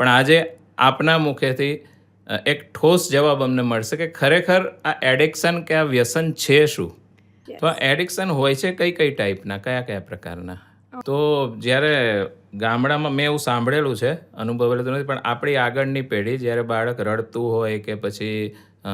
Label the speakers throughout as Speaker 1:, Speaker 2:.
Speaker 1: પણ આજે આપના મુખેથી એક ઠોસ જવાબ અમને મળશે કે ખરેખર આ એડિક્શન કે આ વ્યસન છે શું? તો આ એડિક્શન હોય છે કઈ કઈ ટાઈપના, કયા કયા પ્રકારના? તો જ્યારે ગામડામાં મેં એવું સાંભળેલું છે, અનુભવેલું તો નથી, પણ આપણી આગળની પેઢી જ્યારે બાળક રડતું હોય કે પછી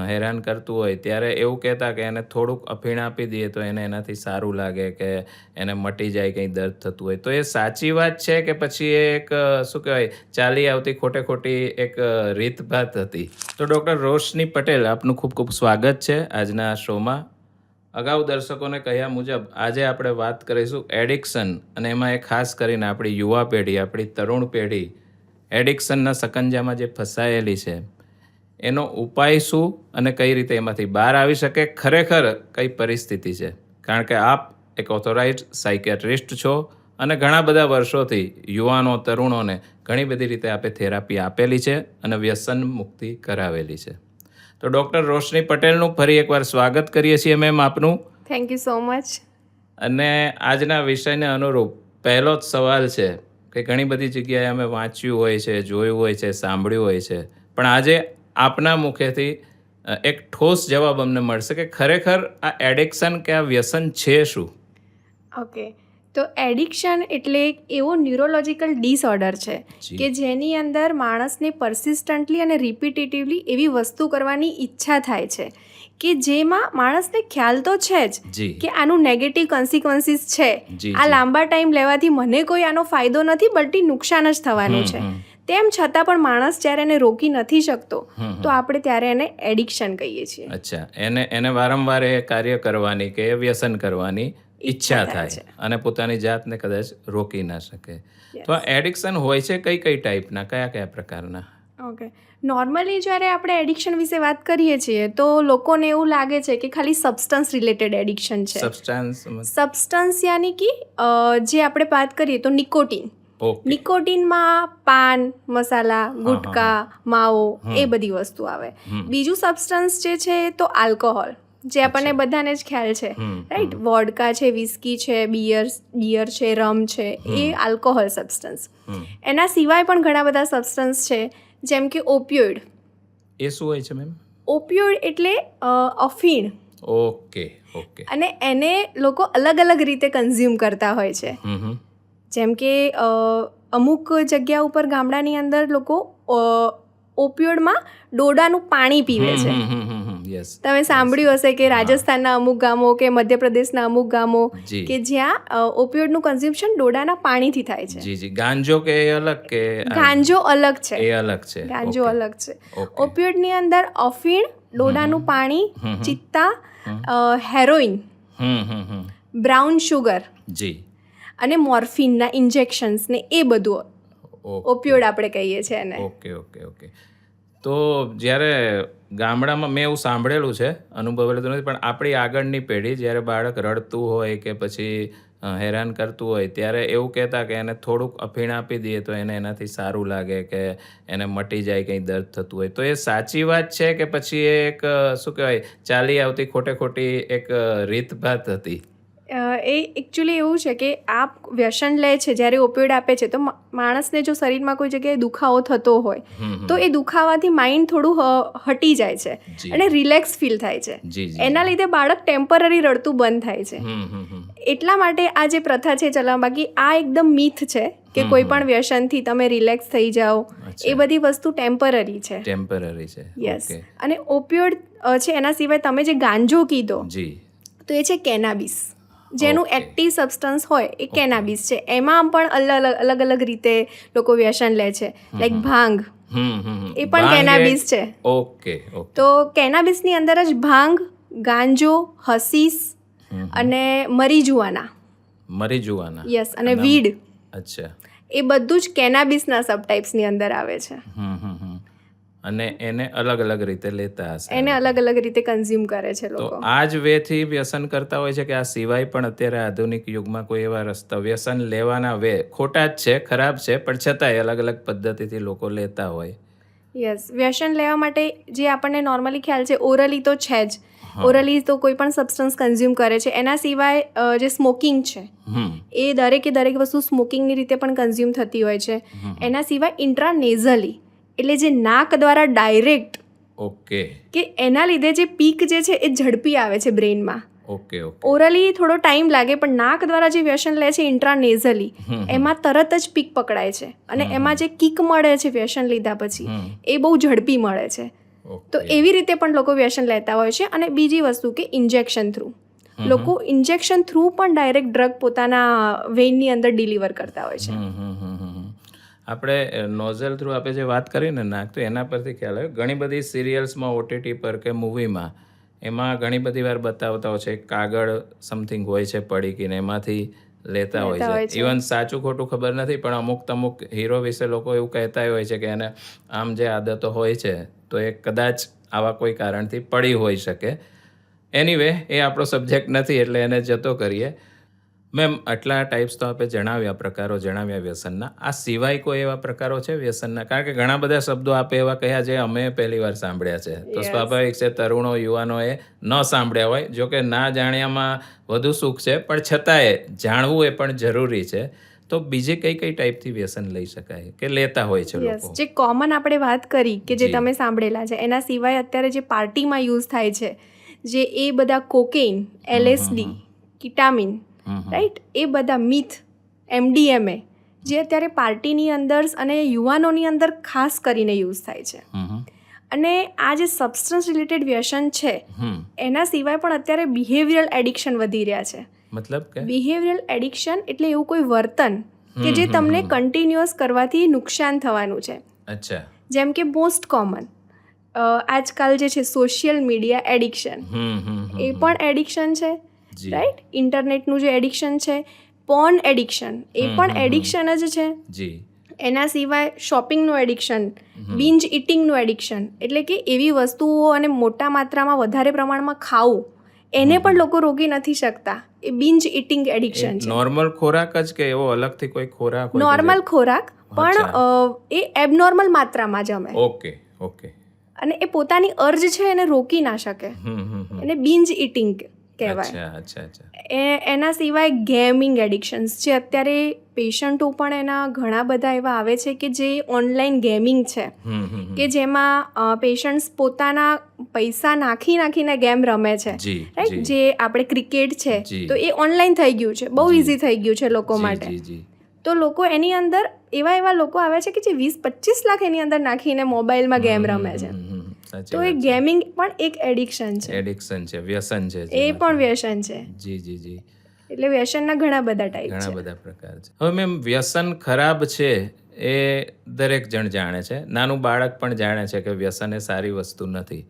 Speaker 1: હેરાન કરતું હોય ત્યારે એવું કહેતા કે એને થોડુંક અફીણ આપી દઈએ તો એને એનાથી સારું લાગે, કે એને મટી જાય, કંઈ દર્દ થતું હોય. તો એ સાચી વાત છે કે પછી એ એક શું કહેવાય ચાલી આવતી ખોટે ખોટી એક રીતભાત હતી? તો ડૉક્ટર રોશની પટેલ, આપનું ખૂબ ખૂબ સ્વાગત છે આજના શોમાં. અગાઉ દર્શકોને કહ્યા મુજબ આજે આપણે વાત કરીશું એડિક્શન, અને એમાં એ ખાસ કરીને આપણી યુવા પેઢી, આપણી તરુણ પેઢી એડિક્શનના સકંજામાં જે ફસાયેલી છે એનો ઉપાય શું અને કઈ રીતે એમાંથી બહાર આવી શકે, ખરેખર કઈ પરિસ્થિતિ છે. કારણ કે આપ એક ઓથોરાઇઝ્ડ સાયકેટ્રિસ્ટ છો અને ઘણા બધા વર્ષોથી યુવાનો, તરુણોને ઘણી બધી રીતે આપે થેરાપી આપેલી છે અને વ્યસન મુક્તિ કરાવેલી છે. તો ડૉક્ટર રોશની પટેલનું ફરી એકવાર સ્વાગત કરીએ છીએ મેમ આપનું.
Speaker 2: Thank you so much.
Speaker 1: અને આજના વિષયને અનુરૂપ પહેલો જ સવાલ છે કે ઘણી બધી જગ્યાએ અમે વાંચ્યું હોય છે, જોયું હોય છે, સાંભળ્યું હોય છે, પણ આજે આપના મુખેથી એક ઠોસ જવાબ અમને મળશે કે ખરેખર આ એડિક્શન કે આ વ્યસન છે શું?
Speaker 2: ઓકે, તો એડિક્શન એટલે એક એવો ન્યુરોલોજિકલ ડિસઓર્ડર છે કે જેની અંદર માણસને પરસિસ્ટન્ટલી અને રિપીટેટિવલી એવી વસ્તુ કરવાની ઈચ્છા થાય છે કે જેમાં માણસને ખ્યાલ તો છે જ કે આનું નેગેટિવ કોન્સિક્વન્સીસ છે, આ લાંબા ટાઈમ લેવાથી મને કોઈ આનો ફાયદો નથી બલ્કિ નુકસાન જ થવાનું છે, તેમ છતાં પણ માણસ જ્યારે એને રોકી નથી શકતો તો આપણે ત્યારે એને એડિક્શન કહીએ છીએ.
Speaker 1: અચ્છા, એને વારંવાર એ કાર્ય કરવાની કે વ્યસન કરવાની ઈચ્છા થાય અને પોતાની જાતને કદાચ રોકી ના શકે. તો આ એડિક્શન હોય છે કઈ કઈ ટાઈપના, કયા કયા પ્રકારના?
Speaker 2: ઓકે, નોર્મલી જ્યારે આપણે એડિક્શન વિશે વાત કરીએ છીએ તો લોકોને એવું લાગે છે કે ખાલી સબસ્ટન્સ રિલેટેડ એડિક્શન છે. સબસ્ટન્સ યાની કે જે આપણે વાત કરીએ તો નિકોટિન. નિકોટિનમાં પાન મસાલા, ગુટકા, માવો એ બધી વસ્તુ આવે. બીજું સબસ્ટન્સ જે છે તો આલ્કોહોલ, જે આપણને બધાને જ ખ્યાલ છે, રાઈટ? વોડકા છે, વિસ્કી છે, બિયર છે, રમ છે, એ આલ્કોહોલ સબસ્ટન્સ. એના સિવાય પણ ઘણા બધા સબસ્ટન્સ છે, જેમ કે ઓપિયોઇડ.
Speaker 1: એ શું હોય છે મેમ?
Speaker 2: ઓપિયોઇડ એટલે અફીણ.
Speaker 1: ઓકે.
Speaker 2: અને એને લોકો અલગ અલગ રીતે કન્ઝ્યુમ કરતા હોય છે. જેમ કે અમુક જગ્યા ઉપર ગામડાની અંદર લોકો ઓપિયોઇડમાં ડોડાનું પાણી પીવે છે. તમે સાંભળ્યું હશે કે રાજસ્થાનના અમુક ગામો કે મધ્યપ્રદેશના અમુક ગામો કે જ્યાં ઓપિયોઇડનું કન્ઝમ્પશન ડોડાના પાણીથી થાય છે.
Speaker 1: જી. ગાંજો કે અલગ કે?
Speaker 2: ગાંજો અલગ છે.
Speaker 1: એ અલગ છે.
Speaker 2: ગાંજો અલગ છે. ઓપિયોઇડની અંદર અફીણ, ડોડાનું પાણી, ચિત્તા, હેરોઇન, બ્રાઉન શુગર
Speaker 1: જી
Speaker 2: અને મોર્ફિનના ઇન્જેક્શન્સ ને એ બધું ઓપિયોઇડ આપણે કહીએ છીએ એને.
Speaker 1: ઓકે. તો જ્યારે ગામડામાં મેં એવું સાંભળેલું છે, અનુભવેલું તો નથી, પણ આપણી આગળની પેઢી જ્યારે બાળક રડતું હોય કે પછી હેરાન કરતું હોય ત્યારે એવું કહેતા કે એને થોડુંક અફીણ આપી દઈએ તો એને એનાથી સારું લાગે, કે એને મટી જાય, કંઈ દર્દ થતું હોય. તો એ સાચી વાત છે કે પછી એ એક શું કહેવાય ચાલી આવતી ખોટે ખોટી એક રીતભાત હતી?
Speaker 2: એ એકચ્યુઅલી એવું છે કે આ વ્યસન લે છે, જ્યારે ઓપિયોઇડ આપે છે તો માણસને જો શરીરમાં કોઈ જગ્યાએ દુખાવો થતો હોય તો એ દુખાવાથી માઇન્ડ થોડું હટી જાય છે અને રિલેક્સ ફીલ થાય છે. એના લીધે બાળક ટેમ્પરરી રડતું બંધ થાય છે. એટલા માટે આ જે પ્રથા છે ચલાવવા, બાકી આ એકદમ મિથ છે કે કોઈ પણ વ્યસનથી તમે રિલેક્સ થઈ જાઓ, એ બધી વસ્તુ ટેમ્પરરી છે. યસ. અને ઓપિયોઇડ છે, એના સિવાય તમે જે ગાંજો કીધો તો એ છે કેનાબિસ, જેનું એક્ટિવ સબસ્ટન્સ હોય એ કેનાબિસ છે. એમાં પણ અલગ અલગ રીતે લોકો વ્યસન લે છે, લાઈક ભાંગ, એ પણ કેનાબિસ છે. તો કેનાબિસની અંદર જ ભાંગ, ગાંજો, હસીસ અને મરીજુઆના, યસ, અને વીડ, એ બધું જ કેનાબિસના સબટાઇપ્સની અંદર આવે છે.
Speaker 1: અને એને અલગ અલગ રીતે લેતા હશે,
Speaker 2: એને અલગ અલગ રીતે કન્ઝ્યુમ કરે છે લોકો.
Speaker 1: તો આ જ વેથી વ્યસન કરતા હોય છે કે આ સિવાય પણ અત્યારે આધુનિક યુગમાં કોઈ એવા રસ્તા વ્યસન લેવાના વે ખોટા જ છે, ખરાબ છે, પણ છતાંય અલગ અલગ પદ્ધતિથી લોકો લેતા હોય?
Speaker 2: યસ. વ્યસન લેવા માટે જે આપણને નોર્મલી ખ્યાલ છે ઓરલી તો છે જ, ઓરલી તો કોઈ પણ સબસ્ટન્સ કન્ઝ્યુમ કરે છે. એના સિવાય જે સ્મોકિંગ છે એ દરેક વસ્તુ સ્મોકિંગની રીતે પણ કન્ઝ્યુમ થતી હોય છે. એના સિવાય ઇન્ટ્રાનેઝલી એટલે જે નાક દ્વારા ડાયરેક્ટ
Speaker 1: ઓકે
Speaker 2: કે એના લીધે જે પીક જે છે એ ઝડપી આવે છે બ્રેઇનમાં.
Speaker 1: ઓકે
Speaker 2: ઓરલી થોડો ટાઈમ લાગે પણ નાક દ્વારા જે વ્યસન લે છે ઇન્ટ્રાનેઝલી એમાં તરત જ પીક પકડાય છે અને એમાં જે કિક મળે છે વ્યસન લીધા પછી એ બહુ ઝડપી મળે છે. તો એવી રીતે પણ લોકો વ્યસન લેતા હોય છે. અને બીજી વસ્તુ કે ઇન્જેક્શન થ્રુ લોકો ઇન્જેક્શન થ્રુ પણ ડાયરેક્ટ ડ્રગ પોતાના વેઇનની અંદર ડિલિવર કરતા હોય છે.
Speaker 1: આપણે નોઝલ થ્રુ આપણે જે વાત કરી ને નાક, તો એના પરથી ખ્યાલ આવ્યો ઘણી બધી સિરિયલ્સમાં ઓટીટી પર કે મૂવીમાં એમાં ઘણી બધી વાર બતાવતા હોય છે કાગળ સમથિંગ હોય છે પડીકીને એમાંથી લેતા હોય છે. ઇવન સાચું ખોટું ખબર નથી પણ અમુક હીરો વિશે લોકો એવું કહેતા હોય છે કે એને આમ જે આદતો હોય છે તો એ કદાચ આવા કોઈ કારણથી પડી હોઈ શકે. એનીવે એ આપણો સબ્જેક્ટ નથી એટલે એને જતો કરીએ. મેમ, આટલા ટાઈપ્સ તો આપણે જણાવ્યા, પ્રકારો જણાવ્યા વ્યસનના. આ સિવાય કોઈ એવા પ્રકારો છે વ્યસનના? કારણ કે ઘણા બધા શબ્દો આપે એવા કહ્યા જે અમે પહેલી વાર સાંભળ્યા છે. તો સ્વાભાવિક છે તરુણો યુવાનોએ ન સાંભળ્યા હોય. જો કે ના જાણ્યામાં વધુ સુખ છે પણ છતાંય જાણવું એ પણ જરૂરી છે. તો બીજી કઈ ટાઈપથી વ્યસન લઈ શકાય કે લેતા હોય છે લોકો?
Speaker 2: જે કોમન આપણે વાત કરી કે જે તમે સાંભળેલા છે એના સિવાય અત્યારે જે પાર્ટીમાં યુઝ થાય છે જે એ બધા કોકેઇન, LSD, કિટામિન, રાઈટ, એ બધા મિથ, MDMA જે અત્યારે પાર્ટીની અંદર અને યુવાનોની અંદર ખાસ કરીને યુઝ થાય છે. અને આ જે સબસ્ટન્સ રિલેટેડ વ્યસન છે એના સિવાય પણ અત્યારે બિહેવિયરલ એડિક્શન વધી રહ્યા છે.
Speaker 1: મતલબ કે
Speaker 2: બિહેવિયરલ એડિક્શન એટલે એવું કોઈ વર્તન કે જે તમને કન્ટિન્યુઅસ કરવાથી નુકસાન થવાનું છે.
Speaker 1: અચ્છા.
Speaker 2: જેમ કે મોસ્ટ કોમન આજકાલ જે છે સોશિયલ મીડિયા એડિક્શન, એ પણ એડિક્શન છે, રાઈટ. ઇન્ટરનેટનું જે એડિક્શન છે, પોર્ન એડિક્શન, એ પણ એડિક્શન જ છે. એના સિવાય શોપિંગનું એડિક્શન, બિંજ ઇટિંગનું એડિક્શન એટલે કે એવી વસ્તુઓ અને મોટા માત્રામાં વધારે પ્રમાણમાં ખાવું એને પણ લોકો રોકી નથી શકતા. એ બિંજ ઇટિંગ એડિક્શન છે.
Speaker 1: નોર્મલ ખોરાક જ કે એવો અલગથી કોઈ ખોરાક?
Speaker 2: નોર્મલ ખોરાક પણ એ એબનોર્મલ માત્રામાં જમે.
Speaker 1: ઓકે.
Speaker 2: અને એ પોતાની અર્જ છે એને રોકી ના શકે, એને બિંજ ઇટિંગ કહેવાય. એના સિવાય ગેમિંગ એડિક્શન્સ જે અત્યારે પેશન્ટો પણ એના ઘણા બધા એવા આવે છે કે જે ઓનલાઈન ગેમિંગ છે કે જેમાં પેશન્ટ્સ પોતાના પૈસા નાખીને ગેમ રમે છે, રાઈટ. જે આપણે ક્રિકેટ છે તો એ ઓનલાઈન થઈ ગયું છે, બહુ ઇઝી થઈ ગયું છે લોકો માટે. તો લોકો એની અંદર એવા લોકો આવે છે કે જે 20-25 લાખ એની અંદર નાખીને મોબાઈલમાં ગેમ રમે છે. તો એ ગેમિંગ પણ એક એડિક્શન છે,
Speaker 1: વ્યસન છે.
Speaker 2: એ પણ વ્યસન છે.
Speaker 1: જી.
Speaker 2: એટલે વ્યસનના ઘણા બધા ટાઈપ છે,
Speaker 1: ઘણા બધા પ્રકાર છે. હવે મેમ, વ્યસન ખરાબ છે એ દરેક જણ જાણે છે, નાનું બાળક પણ જાણે છે કે વ્યસન એ સારી વસ્તુ નથી.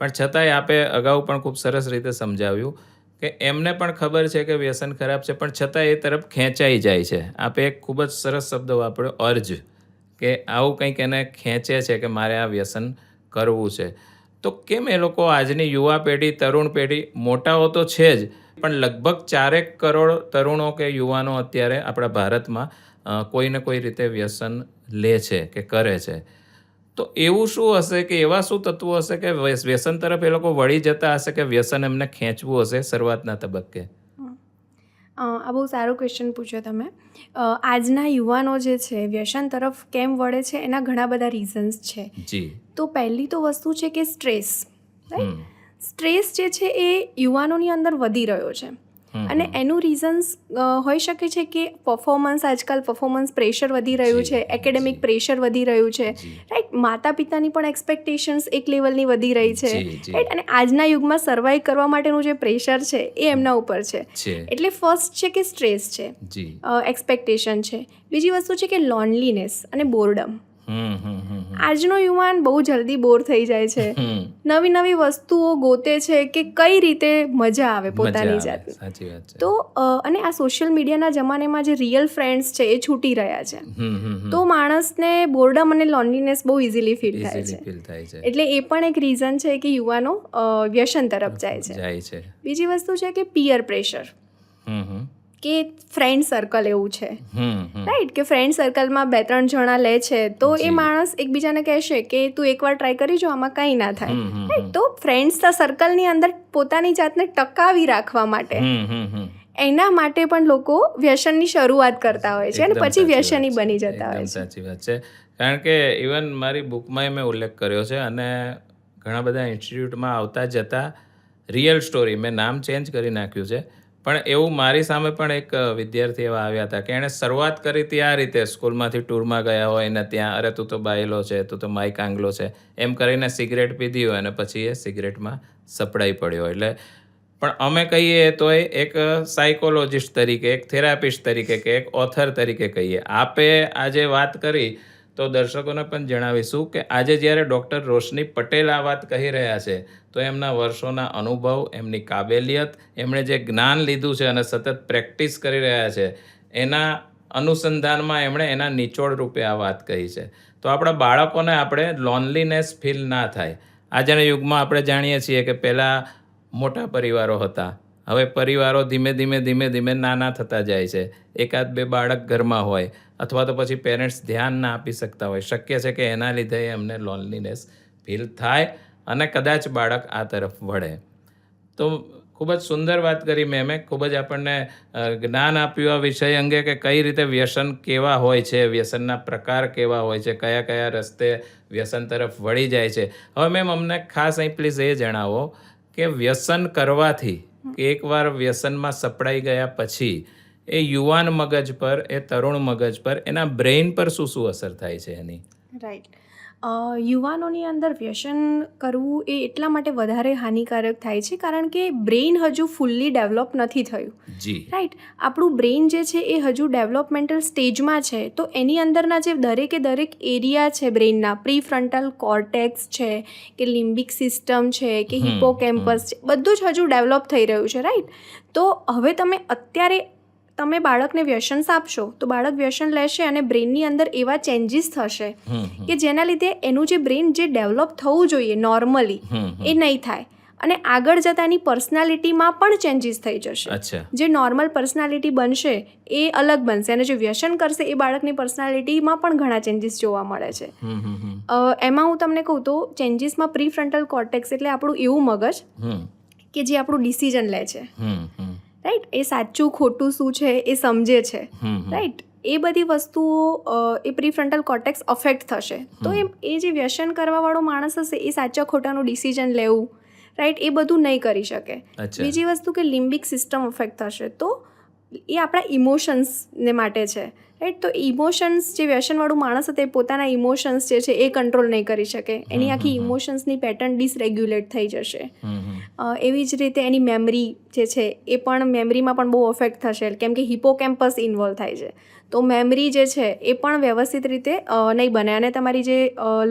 Speaker 1: પણ છતાંય આપે અગાઉ પણ ખૂબ સરસ રીતે સમજાવ્યું કે એમને પણ ખબર છે કે વ્યસન ખરાબ છે પણ છતાં એ તરફ ખેંચાઈ જાય છે. આપે એક ખૂબ જ સરસ શબ્દ વાપર્યો, અર્જ, કે આવું કંઈક એને ખેંચે છે કે મારે આ વ્યસન કરવું છે. તો કેમ એ લોકો, આજની યુવા પેઢી, તરુણ પેઢી, મોટાઓ તો છે જ પણ લગભગ 4 કરોડ તરુણો કે યુવાનો અત્યારે આપણા ભારતમાં કોઈને કોઈ રીતે વ્યસન લે છે કે કરે છે. તો એવું શું હશે કે એવા શું તત્વો હશે કે વ્યસન તરફ એ લોકો વળી જતા હશે કે વ્યસન એમને ખેંચવું હશે શરૂઆતના તબક્કે?
Speaker 2: આ બહુ સારો ક્વેશ્ચન પૂછ્યો તમે. આજના યુવાનો જે છે વ્યસન તરફ કેમ વળે છે એના ઘણા બધા રીઝન્સ છે. તો પહેલી તો વસ્તુ છે કે સ્ટ્રેસ, રાઈટ. સ્ટ્રેસ જે છે એ યુવાનોની અંદર વધી રહ્યો છે અને એનું રીઝન્સ હોઈ શકે છે કે આજકાલ પરફોર્મન્સ પ્રેશર વધી રહ્યું છે, એકેડેમિક પ્રેશર વધી રહ્યું છે, રાઈટ. માતા પિતાની પણ એક્સપેક્ટેશન્સ એક લેવલની વધી રહી છે, રાઈટ. અને આજના યુગમાં સર્વાઈવ કરવા માટેનું જે પ્રેશર છે એ એમના ઉપર છે. એટલે ફર્સ્ટ છે કે સ્ટ્રેસ છે, એક્સપેક્ટેશન છે. બીજી વસ્તુ છે કે લોનલીનેસ અને બોર્ડમ. આજનો યુવાન બહુ જલ્દી બોર થઈ જાય છે, નવી વસ્તુઓ ગોતે છે કે કઈ રીતે મજા આવે પોતાની જાતની. તો અને આ સોશિયલ મીડિયાના જમાનામાં જે રિયલ ફ્રેન્ડ્સ છે એ છૂટી રહ્યા છે, તો માણસને બોર્ડમ અને લોનલીનેસ બહુ ઇઝીલી ફીલ થાય છે. એટલે એ પણ એક રીઝન છે કે યુવાનો વ્યસન તરફ જાય છે. બીજી વસ્તુ છે કે પિયર પ્રેશર, કે ફ્રેન્ડ સર્કલ એવું છે,
Speaker 1: હમ
Speaker 2: રાઈટ, કે ફ્રેન્ડ સર્કલમાં 2-3 જણા લે છે તો એ માણસ એકબીજાને કહેશે કે તું એકવાર ટ્રાય કરી જો, આમાં કંઈ ના થાય, રાઈટ. તો ફ્રેન્ડ્સ સર્કલની અંદર પોતાની જાતને ટકાવી રાખવા માટે એના માટે પણ લોકો વ્યસનની શરૂઆત કરતા હોય છે અને પછી વ્યસની બની જતા હોય છે.
Speaker 1: સાચી વાત છે. કારણ કે ઇવન મારી બુકમાં મેં ઉલ્લેખ કર્યો છે અને ઘણા બધા ઇન્સ્ટિટ્યૂટમાં આવતા જતા રિયલ સ્ટોરી મેં નામ ચેન્જ કરી નાખ્યું છે, પણ એવું મારી સામે પણ એક વિદ્યાર્થી એવા આવ્યા હતા કે એણે શરૂઆત કરી હતી આ રીતે, સ્કૂલમાંથી ટૂરમાં ગયા હોય ને ત્યાં અરે તું તો બાયલો છે, તું તો માઈક આંગલો છે એમ કરીને સિગરેટ પીધી હોય અને પછી એ સિગરેટમાં સપડાઈ પડ્યો. એટલે પણ અમે કહીએ તો એક સાયકોલોજિસ્ટ તરીકે, એક થેરાપિસ્ટ તરીકે કે એક ઓથર તરીકે કહીએ. આપે આજે વાત કરી તો દર્શકોને પણ જણાવીશું કે આજે જ્યારે ડૉક્ટર રોશની પટેલ આ વાત કહી રહ્યા છે તો એમના વર્ષોના અનુભવ, એમની કાબેલિયત, એમણે જે જ્ઞાન લીધું છે અને સતત પ્રેક્ટિસ કરી રહ્યા છે એના અનુસંધાનમાં એમણે એના નિચોડ રૂપે આ વાત કહી છે. તો આપણા બાળકોને આપણે લોનલીનેસ ફીલ ના થાય. આજના યુગમાં આપણે જાણીએ છીએ કે પહેલાં મોટા પરિવારો હતા, હવે પરિવારો ધીમે ધીમે નાના થતા જાય છે. 1-2 બાળક ઘરમાં હોય અથવા તો પછી પેરેન્ટ્સ ધ્યાન ના આપી શકતા હોય. શક્ય છે કે એના લીધે એમને લોનલીનેસ ફીલ થાય અને કદાચ બાળક આ તરફ વળે. તો ખૂબ જ સુંદર વાત કરી મેં ખૂબ જ આપણને જ્ઞાન આપ્યું આ વિષય અંગે કે કઈ રીતે વ્યસન કેવા હોય છે, વ્યસનના પ્રકાર કેવા હોય છે, કયા રસ્તે વ્યસન તરફ વળી જાય છે. હવે મેમ અમને ખાસ અહીં પ્લીઝ એ જણાવો કે વ્યસન કરવાથી કે એકવાર વ્યસનમાં સપડાઈ ગયા પછી એ યુવાન મગજ પર, એ તરુણ મગજ પર, એના બ્રેઇન પર શું અસર થાય છે એની?
Speaker 2: રાઈટ. યુવાનોની અંદર વ્યસન કરવું એ એટલા માટે વધારે હાનિકારક થાય છે કારણ કે બ્રેઇન હજુ ફૂલ્લી ડેવલપ નથી થયું.
Speaker 1: જી,
Speaker 2: રાઈટ. આપણું બ્રેઇન જે છે એ હજુ ડેવલપમેન્ટલ સ્ટેજમાં છે, તો એની અંદરના જે દરેક એરિયા છે બ્રેઇનના, પ્રીફ્રન્ટલ કોર્ટેક્સ છે કે લિમ્બિક સિસ્ટમ છે કે હિપોકેમ્પસ છે, બધું જ હજુ ડેવલપ થઈ રહ્યું છે, રાઈટ. તો હવે તમે બાળકને વ્યસન આપશો તો બાળક વ્યસન લેશે અને બ્રેઇનની અંદર એવા ચેન્જીસ થશે કે જેના લીધે એનું જે બ્રેઇન જે ડેવલપ થવું જોઈએ નોર્મલી એ નહીં થાય અને આગળ જતાં એની પર્સનાલિટીમાં પણ ચેન્જીસ થઈ જશે. જે નોર્મલ પર્સનાલિટી બનશે એ અલગ બનશે અને જે વ્યસન કરશે એ બાળકની પર્સનાલિટીમાં પણ ઘણા ચેન્જીસ જોવા મળે છે. એમાં હું તમને કહું તો ચેન્જીસમાં પ્રીફ્રન્ટલ કોર્ટેક્સ એટલે આપણું એવું મગજ કે જે આપણું ડિસિઝન લે છે, રાઈટ, એ સાચું ખોટું શું છે એ સમજે છે, રાઈટ. એ બધી વસ્તુઓ એ પ્રીફ્રન્ટલ કોર્ટેક્સ અફેક્ટ થશે. તો એ જે વ્યસન કરવાવાળો માણસ હશે એ સાચા ખોટાનું ડિસિઝન લેવું, રાઈટ, એ બધું નહીં કરી શકે. બીજી વસ્તુ કે લિમ્બિક સિસ્ટમ અફેક્ટ થશે, તો એ આપણા ઇમોશન્સને માટે છે, રાઈટ. તો ઇમોશન્સ જે વ્યસનવાળું માણસ હશે એ પોતાના ઇમોશન્સ જે છે એ કંટ્રોલ નહીં કરી શકે, એની આખી ઇમોશન્સની પેટર્ન ડિસરેગ્યુલેટ થઈ જશે. એવી જ રીતે એની મેમરી જે છે એ પણ મેમરીમાં પણ બહુ અફેક્ટ થશે કેમ કે હિપોકેમ્પસ ઇન્વોલ્વ થાય છે. તો મેમરી જે છે એ પણ વ્યવસ્થિત રીતે નહીં બને અને તમારી જે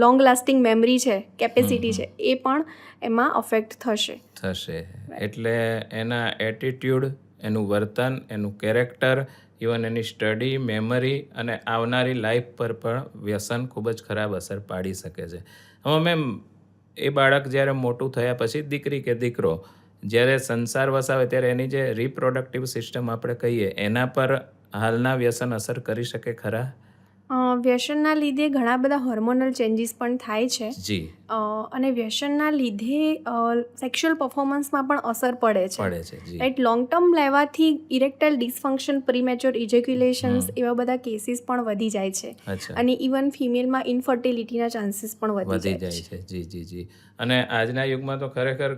Speaker 2: લોંગ લાસ્ટિંગ મેમરી છે, કેપેસિટી છે, એ પણ એમાં અફેક્ટ થશે.
Speaker 1: એટલે એના એટીટ્યૂડ, એનું વર્તન, એનું કેરેક્ટર, ઇવન એની સ્ટડી, મેમરી અને આવનારી લાઈફ પર પણ વ્યસન ખૂબ જ ખરાબ અસર પાડી શકે છે. હવે મેમ એ બાળક જ્યારે મોટું થયા પછી, દીકરી કે દીકરો જ્યારે સંસાર વસાવે ત્યારે એની જે રિપ્રોડક્ટિવ સિસ્ટમ આપણે કહીએ એના પર હાલના વ્યસન અસર કરી શકે ખરા?
Speaker 2: વ્યસનના લીધે ઘણા બધા હોર્મોનલ ચેન્જીસ પણ થાય છે.
Speaker 1: જી.
Speaker 2: અને વ્યસનના લીધે સેક્સ્યુઅલ પરફોર્મન્સમાં પણ અસર પડે છે, રાઈટ. લોંગ ટર્મ લેવાથી ઇરેક્ટાઇલ ડિસફંક્શન, પ્રીમેચ્યોર ઇજેક્યુલેશન્સ એવા બધા કેસીસ પણ વધી જાય છે અને ઇવન ફિમેલમાં ઇન્ફર્ટિલિટીના ચાન્સીસ પણ વધી જાય છે.
Speaker 1: જી. અને આજના યુગમાં તો ખરેખર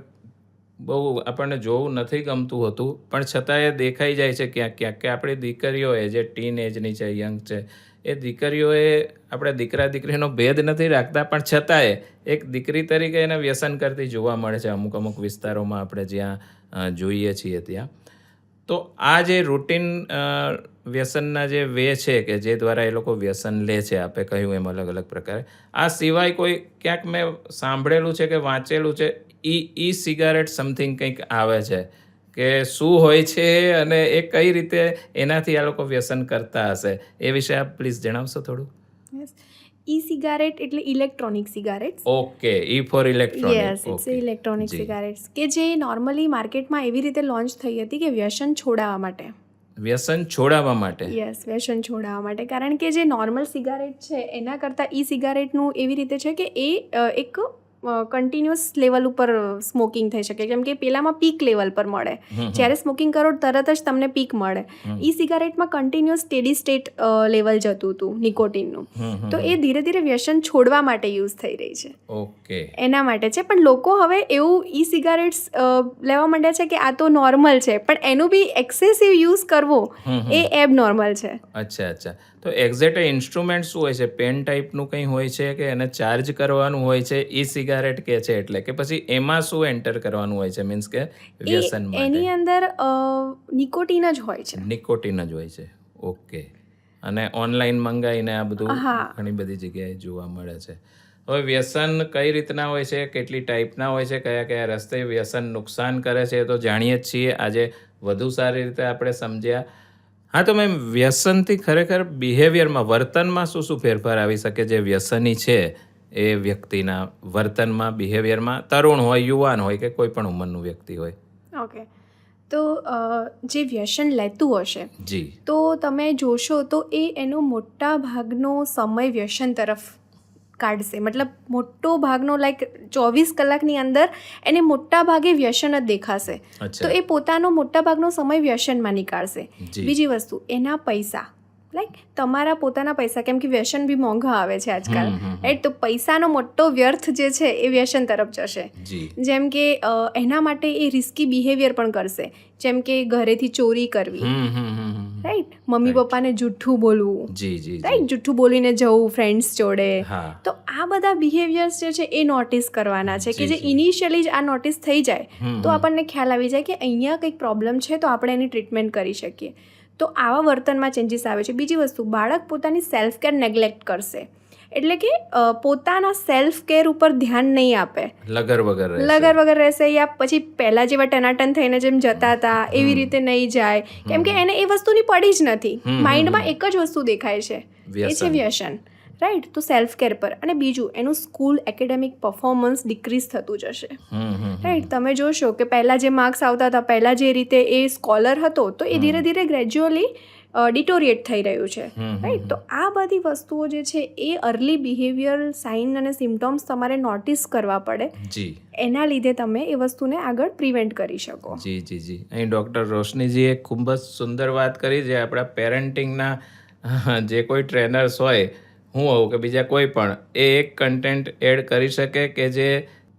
Speaker 1: બહુ આપણને જોવું નથી ગમતું હતું, પણ છતાં એ દેખાઈ જાય છે ક્યાંક કે આપણી દીકરીઓએ જે ટીન એજની છે, યંગ છે, એ દીકરીઓએ આપણે દીકરા દીકરીનો ભેદ નથી રાખતા, પણ છતાંય એક દીકરી તરીકે એને વ્યસન કરતી જોવા મળે છે અમુક વિસ્તારોમાં આપણે જ્યાં જોઈએ છીએ ત્યાં. તો આ જે રૂટીન વ્યસનના જે વે છે કે જે દ્વારા એ લોકો વ્યસન લે છે, આપે કહ્યું એમ અલગ પ્રકારે, આ સિવાય કોઈ ક્યાંક મેં સાંભળેલું છે કે વાંચેલું છે ઈ સિગારેટ સમથિંગ કંઈક આવે છે કે શું હોય છે અને એ કઈ રીતે એનાથી આ લોકો વ્યસન કરતા હશે, એ વિશે આપ પ્લીઝ જણાવશો થોડું?
Speaker 2: ઈ સિગારેટ એટલે electronic cigarettes.
Speaker 1: Okay, e for electronic.
Speaker 2: Yes, it's electronic cigarettes કે જે નોર્મલી માર્કેટમાં એવી રીતે લોન્ચ થઈ હતી કે વ્યસન છોડાવવા માટે,
Speaker 1: વ્યસન છોડાવવા માટે.
Speaker 2: યસ, વ્યસન છોડાવવા માટે. કારણ કે જે નોર્મલ સિગારેટ છે એના કરતાં ઈ સિગારેટનું એવી રીતે છે કે એ એક કન્ટિન્યુઅસ લેવલ ઉપર સ્મોકિંગ થઈ શકે. કેમ કે પેલામાં પીક લેવલ પર મળે, જ્યારે સ્મોકિંગ કરો તરત જ તમને પીક મળે. ઈ સિગારેટમાં કન્ટિન્યુઅસ સ્ટેડી સ્ટેટ લેવલ જતું હતું નિકોટિનનું. તો એ ધીરે ધીરે વ્યસન છોડવા માટે યુઝ થઈ રહી છે.
Speaker 1: ઓકે.
Speaker 2: એના માટે છે. પણ લોકો હવે એવું ઈ સિગારેટ્સ લેવા માંડ્યા છે કે આ તો નોર્મલ છે, પણ એનું બી એક્સેસિવ યુઝ કરવો એ એબ નોર્મલ છે.
Speaker 1: અચ્છા. તો એક્ઝેક્ટ ઇન્સ્ટ્રુમેન્ટ શું હોય છે? પેન ટાઈપનું કંઈ હોય છે કે એને ચાર્જ કરવાનું હોય છે ઈ સિગારેટ કે છે એટલે, કે પછી એમાં શું એન્ટર કરવાનું હોય છે? મીન્સ કે વ્યસન માટે
Speaker 2: એની અંદર નિકોટિન જ હોય છે.
Speaker 1: નિકોટિન જ હોય છે. ઓકે. અને ઓનલાઈન મંગાવીને આ બધું
Speaker 2: હા.
Speaker 1: ઘણી બધી જગ્યાએ જોવા મળે છે. હવે વ્યસન કઈ રીતના હોય છે, કેટલી ટાઈપના હોય છે, કયા કયા રસ્તે વ્યસન નુકસાન કરે છે તો જાણીએ જ છીએ. આજે વધુ સારી રીતે આપણે સમજ્યા. હા, તો મેમ વ્યસનથી ખરેખર બિહેવિયરમાં, વર્તનમાં શું શું ફેરફાર આવી શકે જે વ્યસની છે એ વ્યક્તિના વર્તનમાં, બિહેવિયરમાં, તરુણ હોય, યુવાન હોય કે કોઈ પણ ઉંમરનું વ્યક્તિ હોય?
Speaker 2: ઓકે. તો જે વ્યસન લેતું હશે
Speaker 1: જી.
Speaker 2: તો તમે જોશો તો એનો મોટા ભાગનો સમય વ્યસન તરફ કાઢશે. મતલબ મોટો ભાગનો લાઈક 24 કલાકની અંદર એને મોટા ભાગે વ્યસન જ દેખાશે. તો એ પોતાનો મોટા ભાગનો સમય વ્યસનમાં નીકાળશે. બીજી વસ્તુ, એના પૈસા, લાઈક તમારા પોતાના પૈસા, કેમ કે વ્યસન બી મોંઘા આવે છે આજકાલ, રાઈટ? તો પૈસાનો મોટો વ્યર્થ જે છે એ વ્યસન તરફ જશે. જેમ કે એના માટે એ રિસ્કી બિહેવિયર પણ કરશે. જેમ કે ઘરેથી ચોરી કરવી, રાઈટ? મમ્મી પપ્પાને જૂઠું બોલવું, રાઈટ? જૂઠું બોલીને જવું ફ્રેન્ડ્સ જોડે. તો આ બધા બિહેવિયર્સ જે છે એ નોટિસ કરવાના છે, કે જે ઇનિશિયલી જ આ નોટિસ થઈ જાય તો આપણને ખ્યાલ આવી જાય કે અહીંયા કંઈક પ્રોબ્લેમ છે, તો આપણે એની ટ્રીટમેન્ટ કરી શકીએ. તો આવા વર્તનમાં ચેન્જીસ આવે છે. બીજી વસ્તુ, બાળક પોતાની સેલ્ફ કેર નેગ્લેક્ટ કરશે. એટલે કે પોતાના સેલ્ફ કેર ઉપર ધ્યાન નહીં આપે, લગર વગર રહેશે, યા પછી પહેલાં જેવા ટનાટન થઈને જેમ જતા હતા એવી રીતે નહીં જાય. કેમ કે એને એ વસ્તુની પડી જ નથી. માઇન્ડમાં એક જ વસ્તુ દેખાય છે, એ છે વ્યસન, રાઈટ? તો સેલ્ફ કેર પર. અને બીજું, એનું સ્કૂલ એકેડેમિક પરફોર્મન્સ ડિક્રીઝ થતું જશે, રાઈટ? તમે જોશો કે પહેલાં જે માર્ક્સ આવતા હતા, પહેલાં જે રીતે એ સ્કોલર હતો, તો એ ધીરે ધીરે ગ્રેજ્યુઅલી ડિટોરિએટ થઈ રહ્યું છે, રાઈટ? તો આ બધી વસ્તુઓ જે છે એ અર્લી બિહેવિયર સાઇન અને સિમ્ટોમ્સ તમારે નોટિસ કરવા પડે. એના લીધે તમે એ વસ્તુને આગળ પ્રિવેન્ટ કરી શકો.
Speaker 1: જી. અહીં ડૉક્ટર રોશનીજીએ ખૂબ જ સુંદર વાત કરી છે. આપણા પેરેન્ટિંગના જે કોઈ ટ્રેનર્સ હોય, હું હોઉં કે બીજા કોઈ પણ, એ એક કન્ટેન્ટ એડ કરી શકે કે જે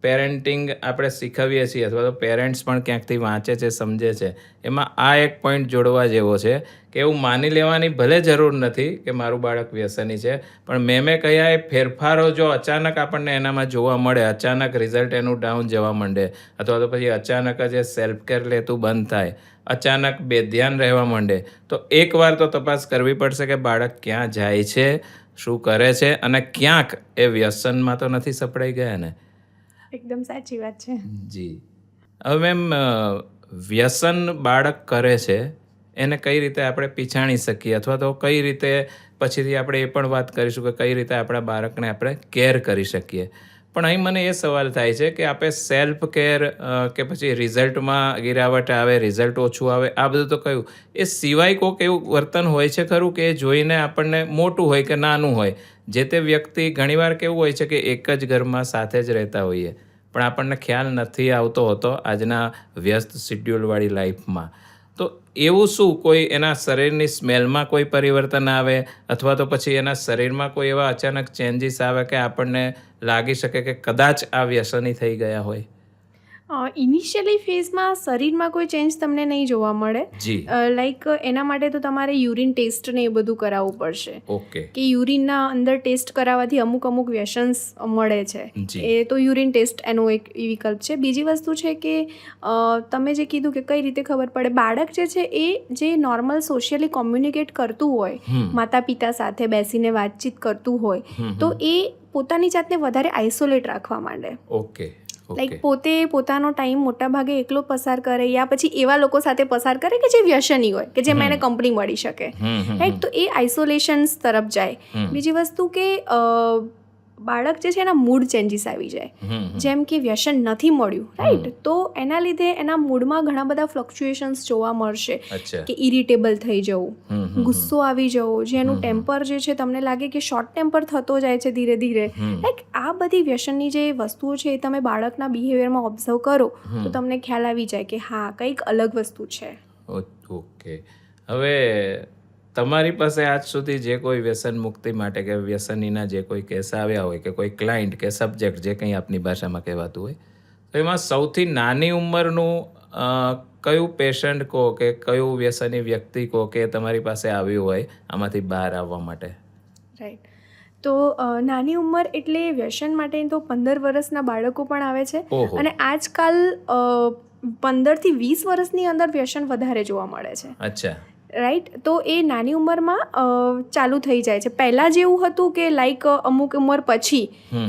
Speaker 1: પેરેન્ટિંગ આપણે શીખવીએ છીએ અથવા તો પેરેન્ટ્સ પણ ક્યાંકથી વાંચે છે, સમજે છે. એમાં આ એક પોઈન્ટ જોડવા જેવો છે કે એવું માની લેવાની ભલે જરૂર નથી કે મારું બાળક વ્યસની છે, પણ મેં કહ્યા એ ફેરફારો જો અચાનક આપણને એનામાં જોવા મળે, અચાનક રિઝલ્ટ એનું ડાઉન જવા માંડે, અથવા તો પછી અચાનક જ એ સેલ્ફ કેર લેતું બંધ થાય, અચાનક બેધ્યાન રહેવા માંડે, તો એકવાર તો તપાસ કરવી પડશે કે બાળક ક્યાં જાય છે, શું કરે છે, અને ક્યાંક એ વ્યસનમાં તો નથી સપડાઈ ગયા ને?
Speaker 2: એકદમ સાચી વાત છે.
Speaker 1: જી. હવે મેમ, વ્યસન બાળક કરે છે એને કઈ રીતે આપણે પીછાણી શકીએ, અથવા તો કઈ રીતે પછીથી આપણે એ પણ વાત કરીશું કે કઈ રીતે આપણા બાળકને આપણે કેર કરી શકીએ. પણ અહીં મને એ સવાલ થાય છે કે આપણે સેલ્ફ કેર કે પછી રિઝલ્ટમાં ગિરાવટ આવે, રિઝલ્ટ ઓછું આવે, આ બધું તો કહ્યું, એ સિવાય કોઈક એવું વર્તન હોય છે ખરું કે જોઈને આપણને મોટું હોય કે નાનું હોય, જે તે વ્યક્તિ ઘણીવાર કેવું હોય છે કે એક જ ઘરમાં સાથે જ રહેતા હોઈએ પણ આપણને ખ્યાલ નથી આવતો હોતો આજના વ્યસ્ત શિડ્યુલવાળી લાઈફમાં, તો એવું શું કોઈ એના શરીરની સ્મેલમાં કોઈ પરિવર્તન આવે, અથવા તો પછી એના શરીરમાં કોઈ એવા અચાનક ચેન્જીસ આવે કે આપણને લાગી શકે કે કદાચ આ વ્યસની થઈ ગયા હોય?
Speaker 2: ઇનિશિયલી ફેઝમાં શરીરમાં કોઈ ચેન્જ તમને નહીં જોવા મળે. લાઈક એના માટે તો તમારે યુરિન ટેસ્ટ ને એ બધું કરાવવું પડશે.
Speaker 1: ઓકે.
Speaker 2: કે યુરિનના અંદર ટેસ્ટ કરાવવાથી અમુક વ્યસન્સ મળે છે, એ તો યુરિન ટેસ્ટ એનો એક વિકલ્પ છે. બીજી વસ્તુ છે કે તમે જે કીધું કે કઈ રીતે ખબર પડે, બાળક જે છે એ જે નોર્મલ સોશિયલી કોમ્યુનિકેટ કરતું હોય, માતા પિતા સાથે બેસીને વાતચીત કરતું હોય, તો એ પોતાની જાતને વધારે આઇસોલેટ રાખવા માંડે.
Speaker 1: ઓકે.
Speaker 2: લાઈક પોતે પોતાનો ટાઈમ મોટા ભાગે એકલો પસાર કરે, યા પછી એવા લોકો સાથે પસાર કરે કે જે વ્યસની હોય, કે જેમાં એને કંપની મળી શકે, રાઈટ? તો એ આઇસોલેશન્સ તરફ જાય. બીજી વસ્તુ કે બાળક જે છે એના મૂડ ચેન્જીસ આવી જાય, જેમ કે વ્યસન નથી મળ્યું, રાઈટ, તો એના લીધે એના મૂડમાં ઘણા બધા ફ્લક્ચ્યુએશન્સ જોવા મળશે, કે ઇરિટેબલ થઈ જવું, ગુસ્સો આવી જવો, જેનું ટેમ્પર જે છે તમને લાગે કે શોર્ટ ટેમ્પર થતો જાય છે ધીરે ધીરે. લાઈક આ બધી વ્યસનની જે વસ્તુઓ છે એ તમે બાળકના બિહેવિયરમાં ઓબ્ઝર્વ કરો તો તમને ખ્યાલ આવી જાય કે હા કંઈક અલગ વસ્તુ છે.
Speaker 1: ઓકે, હવે તમારી પાસે આજ સુધી જે કોઈ વ્યસન મુક્તિ માટે કે વ્યસનીના જે કોઈ કેસ આવ્યા હોય કે કોઈ ક્લાયન્ટ કે સબ્જેક્ટ જે કંઈ આપની ભાષામાં કહેવાતું હોય, તો એમાં સૌથી નાની ઉંમરનું કયું પેશન્ટ કહો કે કયું વ્યસની વ્યક્તિ કહો કે તમારી પાસે આવ્યું હોય આમાંથી બહાર આવવા માટે?
Speaker 2: રાઈટ, તો નાની ઉંમર એટલે વ્યસન માટે તો 15 વર્ષના બાળકો પણ આવે છે, અને આજકાલ 15 થી 20 વર્ષની અંદર વ્યસન વધારે જોવા મળે છે.
Speaker 1: અચ્છા,
Speaker 2: રાઈટ, તો એ નાની ઉંમરમાં ચાલુ થઈ જાય છે. પહેલાં જેવું હતું કે લાઈક અમુક ઉંમર પછી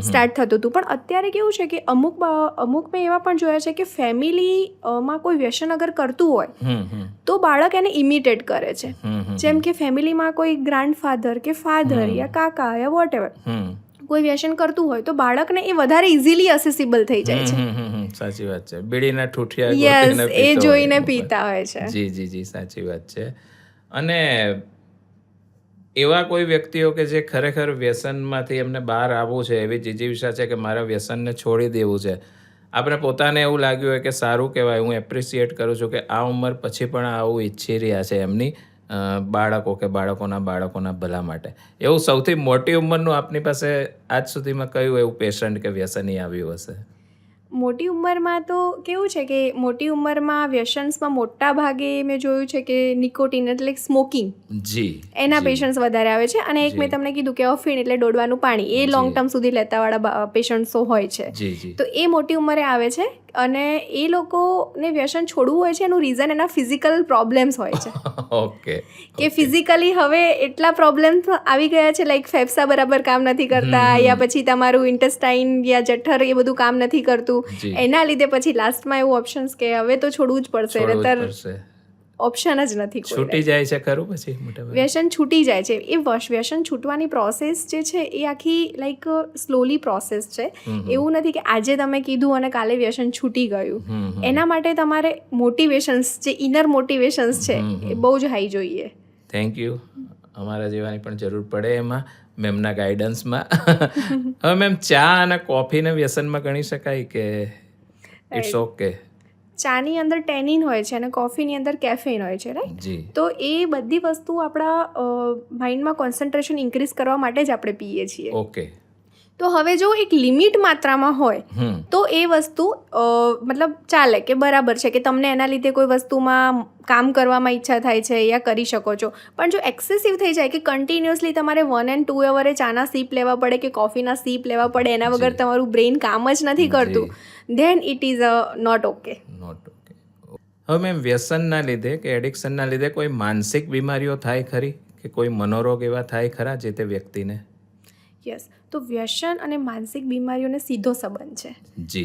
Speaker 2: સ્ટાર્ટ થતું હતું, પણ અત્યારે કેવું છે કે અમુક મેં એવા પણ જોયા છે કે ફેમિલીમાં કોઈ વ્યસન અગર કરતું હોય તો બાળક એને ઇમિટેટ કરે છે. જેમ કે ફેમિલીમાં કોઈ ગ્રાન્ડફાધર કે ફાધર યા કાકા યા વોટ એવર કોઈ વ્યસન કરતું હોય તો બાળકને એ વધારે ઇઝીલી અસેસિબલ થઈ જાય છે.
Speaker 1: સાચી વાત છે, બીડીના ઠૂઠિયા
Speaker 2: યસ, એ જોઈને પીતા હોય છે.
Speaker 1: જી, સાચી વાત છે. અને એવા કોઈ વ્યક્તિઓ કે જે ખરેખર વ્યસનમાંથી એમને બહાર આવવું છે, એવી જિજ્ઞાસા છે કે મારા વ્યસનને છોડી દેવું છે, આપણે પોતાને એવું લાગ્યું હોય કે સારું કહેવાય, હું એપ્રિસિએટ કરું છું કે આ ઉંમર પછી પણ આવું ઈચ્છી રહ્યા છે એમની બાળકો કે બાળકોના ભલા માટે, એવું સૌથી મોટી ઉંમરનું આપની પાસે આજ સુધીમાં કયું એવું પેશન્ટ કે વ્યસની આવ્યું હશે?
Speaker 2: મોટી ઉંમરમાં તો કેવું છે કે મોટી ઉંમરમાં વ્યસન્સમાં મોટા ભાગે મેં જોયું છે કે નિકોટિન એટલે સ્મોકિંગ, એના પેશન્ટ્સ વધારે આવે છે. અને એક મેં તમને કીધું કે અફીણ એટલે દોડવાનું પાણી, એ લોંગ ટર્મ સુધી લેતાવાળા પેશન્ટ્સો હોય છે, તો એ મોટી ઉંમરે આવે છે. અને એ લોકોને વ્યસન છોડવું હોય છે એનું રીઝન એના ફિઝિકલ પ્રોબ્લેમ્સ હોય છે.
Speaker 1: ઓકે,
Speaker 2: કે ફિઝિકલી હવે એટલા પ્રોબ્લેમ્સ આવી ગયા છે, લાઈક ફેફસા બરાબર કામ નથી કરતા, યા પછી તમારું ઇન્ટેસ્ટાઇન યા જઠર એ બધું કામ નથી કરતું, એના લીધે પછી લાસ્ટમાં એવું ઓપ્શન્સ કે હવે તો છોડવું જ પડશે, નહીતર ઓપ્શન જ નથી.
Speaker 1: છૂટી જાય છે ખરું પછી
Speaker 2: વ્યસન છૂટી જાય છે. એ વ્યસન છૂટવાની પ્રોસેસ જે છે એ આખી લાઈક સ્લોલી પ્રોસેસ છે. એવું નથી કે આજે તમે કીધું અને કાલે વ્યસન છૂટી ગયું. એના માટે તમારે મોટિવેશન્સ, જે ઇનર મોટિવેશન્સ છે એ બહુ જ હાઈ જોઈએ.
Speaker 1: Thank you. અમારા જેવાની પણ જરૂર પડે એમાં, મેમના ગાઈડન્સમાં. હવે મેમ, ચા અને કોફીને વ્યસનમાં ગણી શકાય કે ઇટ્સ ઓકે?
Speaker 2: ચાની અંદર ટેનિન હોય છે અને કોફીની અંદર કેફેઇન હોય છે, રાઈટ? તો એ બધી વસ્તુ આપણા માઇન્ડમાં કોન્સન્ટ્રેશન ઇન્ક્રીઝ કરવા માટે જ આપણે પીએ છીએ.
Speaker 1: ઓકે,
Speaker 2: તો હવે જો એક લિમિટ માત્રામાં હોય તો એ વસ્તુ મતલબ ચાલે કે બરાબર છે કે તમને એના લીધે કોઈ વસ્તુમાં કામ કરવામાં ઈચ્છા થાય છે યા કરી શકો છો. પણ જો એક્સેસિવ થઈ જાય કે કન્ટિન્યુઅસલી તમારે 1 and 2 અવરે ચાના સીપ લેવા પડે કે કોફીના સીપ લેવા પડે, એના વગર તમારું બ્રેઇન કામ જ નથી કરતું, then it is not okay.
Speaker 1: હવે મેમ, વ્યસનના લીધે કે એડિક્શનના લીધે કોઈ માનસિક બીમારીઓ થાય ખરી કે કોઈ મનોરોગ એવા થાય ખરા જે તે વ્યક્તિને?
Speaker 2: યસ, તો વ્યસન અને માનસિક બીમારીઓને સીધો સંબંધ છે.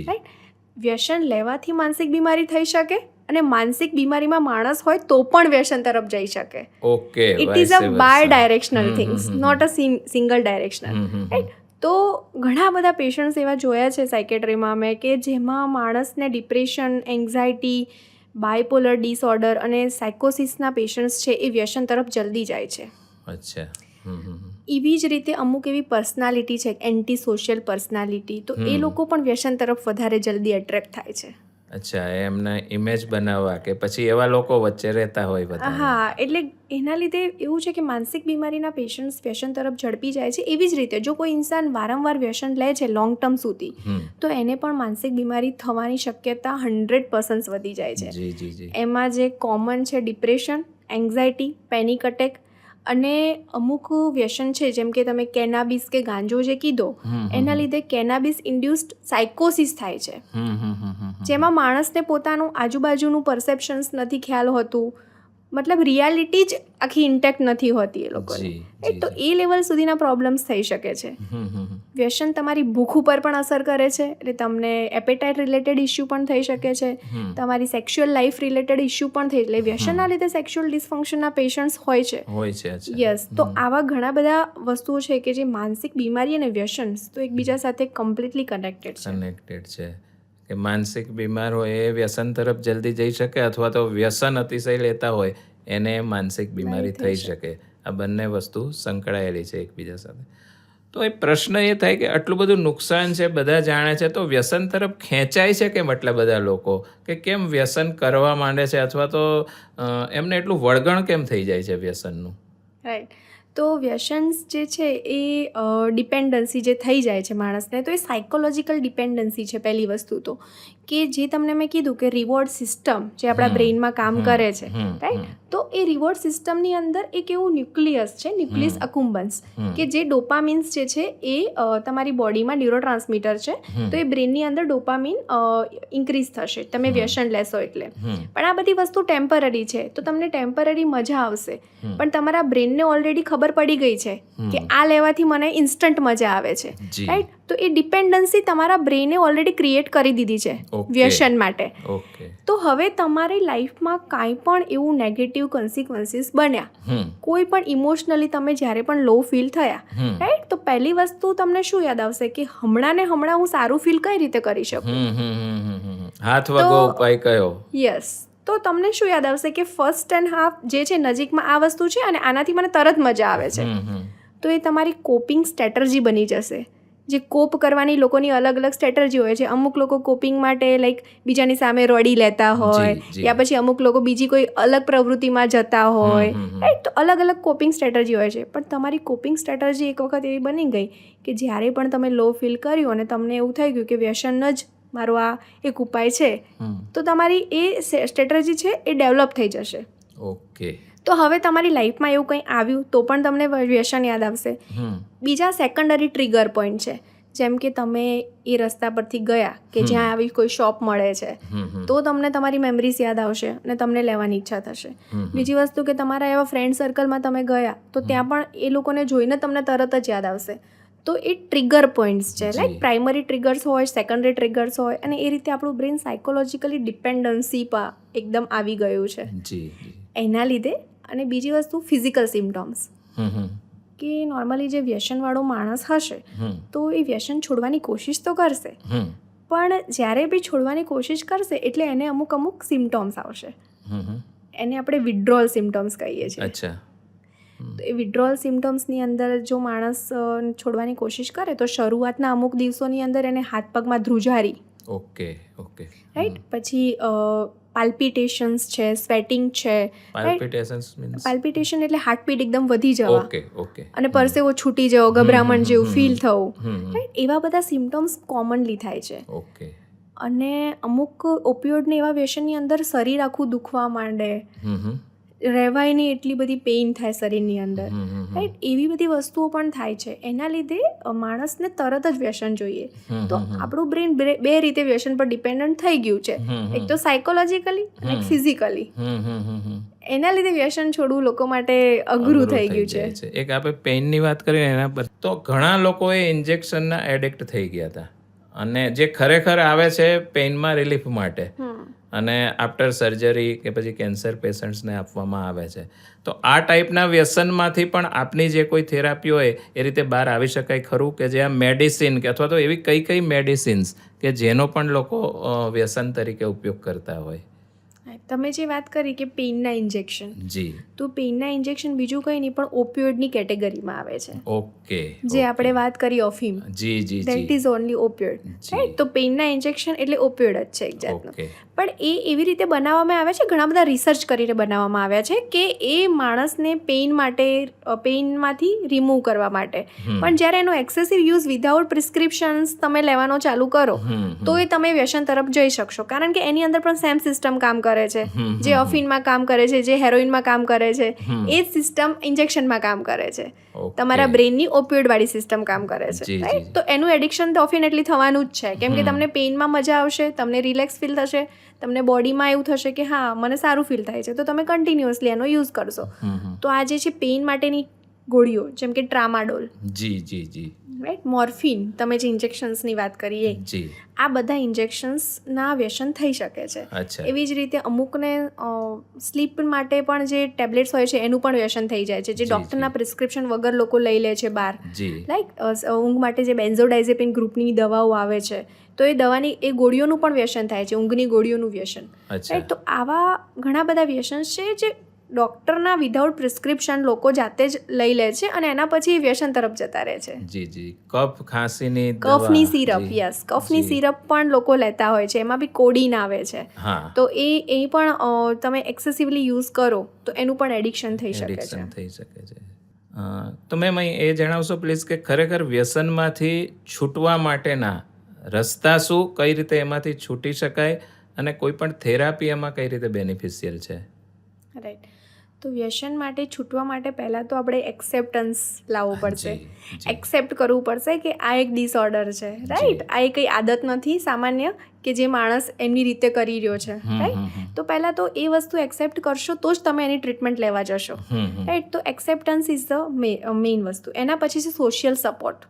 Speaker 2: રાઈટ, વ્યસન લેવાથી માનસિક બીમારી થઈ શકે અને માનસિક બીમારીમાં માણસ હોય તો પણ વ્યસન તરફ જઈ શકે.
Speaker 1: Okay,
Speaker 2: it is a bidirectional things, not a single directional. Right, તો ઘણા બધા પેશન્ટ્સ એવા જોયા છે સાયકેટ્રીમાં મેં કે જેમાં માણસને ડિપ્રેશન, એન્ઝાયટી, બાયપોલર ડિસઓર્ડર અને સાયકોસિસના પેશન્ટ્સ છે એ વ્યસન તરફ જલ્દી જાય છે.
Speaker 1: અચ્છા.
Speaker 2: એવી જ રીતે અમુક એવી પર્સનાલિટી છે, એન્ટી સોશિયલ પર્સનાલિટી, તો એ લોકો પણ વ્યસન તરફ વધારે જલ્દી એટ્રેક્ટ થાય છે.
Speaker 1: અચ્છા, એમના ઇમેજ બનાવવા કે પછી એવા લોકો વચ્ચે રહેતા હોય બધા.
Speaker 2: હા, એટલે એના લીધે એવું છે કે માનસિક બીમારીના પેશન્ટ્સ વ્યસન તરફ ઝડપી જાય છે. એવી જ રીતે જો કોઈ ઇન્સાન વારંવાર વ્યસન લે છે લોંગ ટર્મ સુધી તો એને પણ માનસિક બીમારી થવાની શક્યતા 100% વધી જાય છે. એમાં જે કોમન છે ડિપ્રેશન, એન્ઝાયટી, પેનિક અટેક, અને અમુક વ્યસન છે જેમ કે તમે કેનાબિસ કે ગાંજો જે કીધો, એના લીધે કેનાબિસ ઇન્ડ્યુસ્ડ સાયકોસિસ થાય છે, જેમાં માણસને પોતાનું આજુબાજુનું પરસેપ્શન્સ નથી ખ્યાલ હોતું, મતલબ રિયાલિટી જ આખી ઇન્ટેક્ટ નથી હોતી એ લોકોની, રાઈટ? તો એ લેવલ સુધીના પ્રોબ્લેમ્સ થઈ શકે છે. વ્યસન તમારી ભૂખ ઉપર પણ અસર કરે છે, એટલે તમને એપેટાઇટ રિલેટેડ ઇસ્યુ પણ થઈ શકે છે, તમારી સેક્સ્યુઅલ લાઈફ રિલેટેડ ઇસ્યુ પણ થઈ, એટલે વ્યસનના લીધે સેક્સ્યુઅલ ડિસફંક્શનના પેશન્ટ્સ હોય છે. યસ. તો આવા ઘણા બધા વસ્તુઓ છે કે જે માનસિક બીમારી અને વ્યસન તો એકબીજા સાથે કમ્પ્લીટલી કનેક્ટેડ
Speaker 1: છે. કે માનસિક બીમાર હોય એ વ્યસન તરફ જલ્દી જઈ શકે, અથવા તો વ્યસન અતિશય લેતા હોય એને માનસિક બીમારી થઈ શકે. આ બંને વસ્તુ સંકળાયેલી છે એકબીજા સાથે. તો એ પ્રશ્ન એ થાય કે આટલું બધું નુકસાન છે, બધા જાણે છે, તો વ્યસન તરફ ખેંચાય છે કેમ એટલા બધા લોકો? કે કેમ વ્યસન કરવા માંડે છે, અથવા તો એમને એટલું વળગણ કેમ થઈ જાય છે વ્યસનનું?
Speaker 2: રાઈટ. તો વ્યસન્સ જે છે એ ડિપેન્ડન્સી જે થઈ જાય છે માણસને, તો એ સાયકોલોજીકલ ડિપેન્ડન્સી છે પહેલી વસ્તુ તો, કે જે તમને મેં કીધું કે રિવોર્ડ સિસ્ટમ જે આપણા બ્રેઇનમાં કામ કરે છે, રાઈટ? તો એ રિવોર્ડ સિસ્ટમની અંદર એક એવું ન્યુક્લિયસ છે, ન્યુક્લિયસ અકુમ્બન્સ, કે જે ડોપામિન્સ જે છે એ તમારી બોડીમાં ન્યુરોટ્રાન્સમીટર છે, તો એ બ્રેઇનની અંદર ડોપામિન ઇન્ક્રીઝ થશે તમે વ્યસન લેશો એટલે. પણ આ બધી વસ્તુ ટેમ્પરરી છે, તો તમને ટેમ્પરરી મજા આવશે, પણ તમારા બ્રેઇનને ઓલરેડી ખબર પડી ગઈ છે કે આ લેવાથી મને ઇન્સ્ટન્ટ મજા આવે છે, રાઈટ? તો એ ડિપેન્ડન્સી તમારા બ્રેઇને ઓલરેડી ક્રિએટ કરી દીધી છે વ્યસન માટે. તો હવે તમારી લાઈફમાં કાંઈ પણ એવું નેગેટિવ કન્સિક્વન્સીસ બન્યા, કોઈ પણ ઇમોશનલી તમે જ્યારે પણ લો ફીલ થયા, રાઈટ? તો પહેલી વસ્તુ તમને શું યાદ આવશે કે હમણાં ને હમણાં હું સારું ફીલ કઈ રીતે કરી શકું?
Speaker 1: હાથ વગો ઉપાય કયો?
Speaker 2: યસ. તો તમને શું યાદ આવશે કે ફર્સ્ટ એન્ડ હાફ જે છે નજીકમાં આ વસ્તુ છે અને આનાથી મને તરત મજા આવે છે, તો એ તમારી કોપિંગ સ્ટ્રેટર્જી બની જશે. જે કોપ કરવાની લોકોની અલગ અલગ સ્ટ્રેટર્જી હોય છે. અમુક લોકો કોપિંગ માટે લાઈક બીજાની સામે રડી લેતા હોય, યા પછી અમુક લોકો બીજી કોઈ અલગ પ્રવૃત્તિમાં જતા હોય, રાઈટ? તો અલગ અલગ કોપિંગ સ્ટ્રેટર્જી હોય છે. પણ તમારી કોપિંગ સ્ટ્રેટર્જી એક વખત એવી બની ગઈ કે જ્યારે પણ તમે લો ફીલ કર્યું અને તમને એવું થઈ ગયું કે વ્યસન જ મારો આ એક ઉપાય છે, તો તમારી એ સ્ટ્રેટર્જી છે એ ડેવલપ થઈ જશે. તો હવે તમારી લાઈફમાં એવું કંઈ આવ્યું તો પણ તમને વ્યસન યાદ આવશે. બીજા સેકન્ડરી ટ્રિગર પોઈન્ટ છે, જેમ કે તમે એ રસ્તા પરથી ગયા કે જ્યાં આવી કોઈ શોપ મળે છે, તો તમને તમારી મેમરીઝ યાદ આવશે અને તમને લેવાની ઈચ્છા થશે. બીજી વસ્તુ કે તમારા એવા ફ્રેન્ડ સર્કલમાં તમે ગયા તો ત્યાં પણ એ લોકોને જોઈને તમને તરત જ યાદ આવશે. તો એ ટ્રિગર પોઈન્ટ્સ છે, લાઈક પ્રાઇમરી ટ્રિગર્સ હોય, સેકન્ડરી ટ્રિગર્સ હોય, અને એ રીતે આપણું બ્રેઇન સાયકોલોજીકલી ડિપેન્ડન્સી પર એકદમ આવી ગયું છે એના લીધે. અને બીજી વસ્તુ ફિઝિકલ સિમ્ટોમ્સ, કે નોર્મલી જે વ્યસનવાળો માણસ હશે તો એ વ્યસન છોડવાની કોશિશ તો કરશે, પણ જ્યારે બી છોડવાની કોશિશ કરશે એટલે એને અમુક સિમ્ટોમ્સ આવશે. એને આપણે વિડ્રોલ સિમ્ટોમ્સ કહીએ છીએ. તો એ વિડ્રોલ સિમ્ટોમ્સની અંદર જો માણસ છોડવાની કોશિશ કરે તો શરૂઆતના અમુક દિવસોની અંદર એને હાથ પગમાં ધ્રુજારી, રાઈટ? પછી પાલ્પિટેશન્સ છે, સ્વેટિંગ છે. પાલ્પિટેશન એટલે હાર્ટબીટ એકદમ વધી જવા અને પરસેવો છૂટી જવો, ગભરામણ જેવું ફીલ થવું, રાઈટ? એવા બધા સિમ્ટોમ્સ કોમનલી થાય છે. અને અમુક ઓપિયોઇડને એવા વ્યસનની અંદર શરીર આખું દુખવા માંડે, રહેવાય નહીં એટલી બધી પેઇન થાય શરીરની અંદર, રાઈટ? એવી બધી વસ્તુઓ પણ થાય છે. એના લીધે માણસને તરત જ વ્યસન જોઈએ. તો આપણું બ્રેન બે રીતે વ્યસન પર ડિપેન્ડન્ટ થઈ ગયું છે, એક તો સાયકોલોજીકલી અને એક ફિઝિકલી. એના લીધે વ્યસન છોડવું લોકો માટે અઘરું થઈ ગયું છે.
Speaker 1: એક આપણે પેઇનની વાત કરીએ એના પર, તો ઘણા લોકો એ ઇન્જેક્શનના એડિક્ટ થઈ ગયા હતા, અને જે ખરેખર આવે છે પેઇનમાં રિલીફ માટે, અને આફ્ટર સર્જરી કે પછી કેન્સર પેશન્ટ્સને આપવામાં આવે છે. તો આ ટાઈપના વ્યસનમાંથી પણ આપની જે કોઈ થેરાપી હોય એ રીતે બહાર આવી શકાય ખરું? કે જે આ મેડિસિન કે અથવા તો એવી કઈ મેડિસિન્સ કે જેનો પણ લોકો વ્યસન તરીકે ઉપયોગ કરતા હોય?
Speaker 2: તમે જે વાત કરી કે પેઇનના ઇન્જેક્શન, તો પેઇનના ઇન્જેક્શન બીજું કંઈ નહીં પણ ઓપિયોઇડની કેટેગરીમાં આવે છે. જે આપણે વાત કરી અફીમ, ધેટ ઇઝ ઓનલી ઓપિયોઇડ, રાઈટ? તો પેઇનના ઇન્જેક્શન એટલે ઓપિયોઇડ જ છે એક જાતનું. પણ એ એવી રીતે બનાવવામાં આવે છે, ઘણા બધા રિસર્ચ કરીને બનાવવામાં આવ્યા છે કે એ માણસને પેઇનમાંથી રિમૂવ કરવા માટે. પણ જ્યારે એનો એક્સેસિવ યુઝ વિધાઉટ પ્રિસ્ક્રિપ્શન્સ તમે લેવાનો ચાલુ કરો તો એ તમે વ્યસન તરફ જઈ શકશો, કારણ કે એની અંદર પણ સેમ સિસ્ટમ કામ કરે છે. છે, જે અફીનમાં કામ કરે છે, જે હેરોઇનમાં કામ કરે છે, એ જ સિસ્ટમ ઇન્જેક્શનમાં કામ કરે છે. તમારા બ્રેનની ઓપિયોઇડ વાળી સિસ્ટમ કામ કરે છે, રાઈટ? તો એનું એડિક્શન ડેફિનેટલી થવાનું જ છે, કેમ કે તમને પેઇનમાં મજા આવશે, તમને રિલેક્સ ફીલ થશે, તમને બોડીમાં એવું થશે કે હા મને સારું ફીલ થાય છે, તો તમે કન્ટિન્યુઅસલી એનો યુઝ કરશો. તો આ જે છે પેઇન માટેની ગોળીઓ જેમ કે ટ્રામાડોલ, રાઈટ, મોર્ફિન, તમે જે ઇન્જેક્શન્સની વાત કરીએ, આ બધા ઇન્જેક્શન્સના વ્યસન થઈ શકે છે. એવી જ રીતે અમુકને સ્લીપ માટે પણ જે ટેબ્લેટ્સ હોય છે એનું પણ વ્યસન થઈ જાય છે, જે ડૉક્ટરના પ્રિસ્ક્રિપ્શન વગર લોકો લઈ લે છે બહાર. લાઈક ઊંઘ માટે જે બેન્ઝોડાઇઝેપિન ગ્રુપની દવાઓ આવે છે, તો એ દવાની એ ગોળીઓનું પણ વ્યસન થાય છે, ઊંઘની ગોળીઓનું વ્યસન, રાઈટ? તો આવા ઘણા બધા વ્યસન છે જે ડૉક્ટરના વિધાઉટ પ્રિસ્ક્રિપ્શન લોકો જાતે જ લઈ લે છે અને એના પછી વ્યસન તરફ જતા રહે છે. કફની સિરપ, યસ, કફની સિરપ પણ લોકો લેતા હોય છે, એમાં બી કોડીન આવે છે. તો એ પણ તમે એક્સેસિવલી યુઝ કરો તો એનું પણ એડિક્શન થઈ શકે છે.
Speaker 1: તો મેમ એ જણાવશો પ્લીઝ કે ખરેખર વ્યસનમાંથી છૂટવા માટેના રસ્તા શું, કઈ રીતે એમાંથી છૂટી શકાય અને કોઈ પણ થેરાપી એમાં કઈ રીતે બેનિફિશિયલ છે?
Speaker 2: રાઈટ. તો વ્યસન માટે છૂટવા માટે પહેલાં તો આપણે એક્સેપ્ટન્સ લાવવું પડશે, એક્સેપ્ટ કરવું પડશે કે આ એક ડિસઓર્ડર છે, રાઈટ? આ કંઈ આદત નથી સામાન્ય કે જે માણસ એમની રીતે કરી રહ્યો છે, રાઈટ? તો પહેલાં તો એ વસ્તુ એક્સેપ્ટ કરશો તો જ તમે એની ટ્રીટમેન્ટ લેવા જશો, રાઈટ? તો એક્સેપ્ટન્સ ઇઝ ધ મેઇન વસ્તુ. એના પછી છે સોશિયલ સપોર્ટ.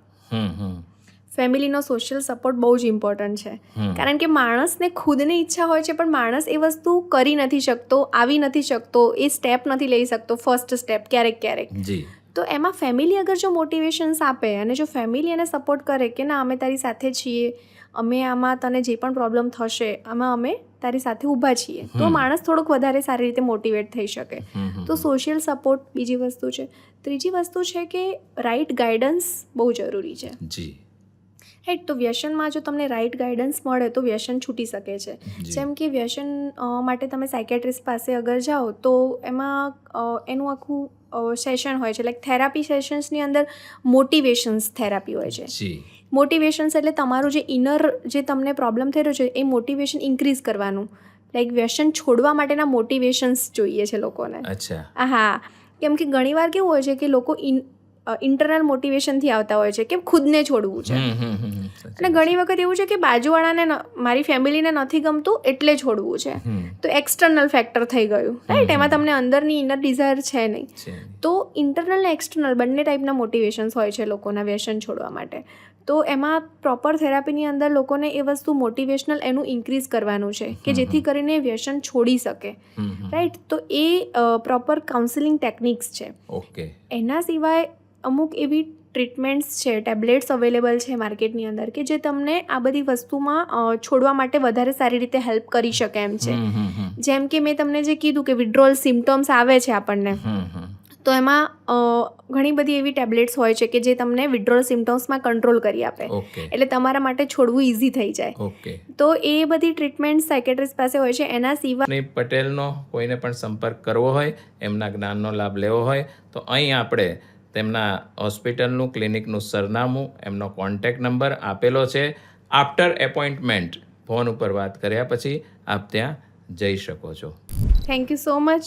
Speaker 2: ફેમિલીનો સોશિયલ સપોર્ટ બહુ જ ઇમ્પોર્ટન્ટ છે, કારણ કે માણસને ખુદની ઈચ્છા હોય છે પણ માણસ એ વસ્તુ કરી નથી શકતો, આવી નથી શકતો, એ સ્ટેપ નથી લઈ શકતો, ફર્સ્ટ સ્ટેપ ક્યારેક. તો એમાં ફેમિલી અગર જો મોટિવેશન્સ આપે અને જો ફેમિલી એને સપોર્ટ કરે કે ના અમે તારી સાથે છીએ, અમે આમાં તને જે પણ પ્રોબ્લેમ થશે આમાં અમે તારી સાથે ઊભા છીએ, તો માણસ થોડુંક વધારે સારી રીતે મોટિવેટ થઈ શકે. તો સોશિયલ સપોર્ટ બીજી વસ્તુ છે. ત્રીજી વસ્તુ છે કે રાઇટ ગાઈડન્સ બહુ જરૂરી છે. રાઈટ. તો વ્યસનમાં જો તમને રાઇટ ગાઈડન્સ મળે તો વ્યસન છૂટી શકે છે. જેમ કે વ્યસન માટે તમે સાયકેટ્રિસ્ટ પાસે અગર જાઓ તો એમાં એનું આખું સેશન હોય છે, લાઈક થેરાપી સેશન્સની અંદર મોટિવેશન્સ થેરાપી હોય છે. મોટિવેશન્સ એટલે તમારું જે ઇનર જે તમને પ્રોબ્લેમ થઈ રહ્યો છે એ મોટિવેશન ઇન્ક્રીઝ કરવાનું, લાઈક વ્યસન છોડવા માટેના મોટિવેશન્સ જોઈએ છે લોકોને. હા, કેમ કે ઘણીવાર કેવું હોય છે કે લોકો ઇન્ટરનલ મોટિવેશનથી આવતા હોય છે કે ખુદને છોડવું છે, અને ઘણી વખત એવું છે કે બાજુવાળાને મારી ફેમિલીને નથી ગમતું એટલે છોડવું છે, તો એક્સટર્નલ ફેક્ટર થઈ ગયું, રાઈટ? એમાં તમને અંદરની ઇનર ડિઝાયર છે નહીં. તો ઇન્ટરનલ ને એક્સટર્નલ બંને ટાઈપના મોટિવેશન્સ હોય છે લોકોના વ્યસન છોડવા માટે. તો એમાં પ્રોપર થેરાપીની અંદર લોકોને એ વસ્તુ મોટિવેશનલ એનું ઇન્ક્રીઝ કરવાનું છે કે જેથી કરીને વ્યસન છોડી શકે, રાઈટ? તો એ પ્રોપર કાઉન્સિલિંગ ટેકનિક્સ છે. એના સિવાય અમુક એવી ટ્રીટમેન્ટ્સ છે, ટેબ્લેટ્સ અવેલેબલ છે માર્કેટની અંદર કે જે તમને આ બધી વસ્તુમાં છોડવા માટે વધારે સારી રીતે હેલ્પ કરી શકે એમ છે. જેમ કે મેં તમને જે કીધું કે વિડ્રોલ સિમ્ટમ્સ આવે છે આપણને, તો એમાં ઘણી બધી એવી ટેબ્લેટ્સ હોય છે કે જે તમને વિડ્રોલ સિમ્ટમ્સમાં કંટ્રોલ કરી આપે, એટલે તમારા માટે છોડવું ઇઝી થઈ જાય. તો એ બધી ટ્રીટમેન્ટ સાયકેટ્રિસ્ટ પાસે હોય છે. એના સિવાય
Speaker 1: પટેલનો કોઈને પણ સંપર્ક કરવો હોય, એમના જ્ઞાનનો લાભ લેવો હોય તો અહીં આપણે તેમના હોસ્પિટલનું, ક્લિનિકનું સરનામું, એમનો કોન્ટેક્ટ નંબર આપેલો છે. આફ્ટર એપોઇન્ટમેન્ટ ફોન ઉપર વાત કર્યા પછી આપ ત્યાં જઈ શકો છો.
Speaker 2: થેન્ક યુ સો મચ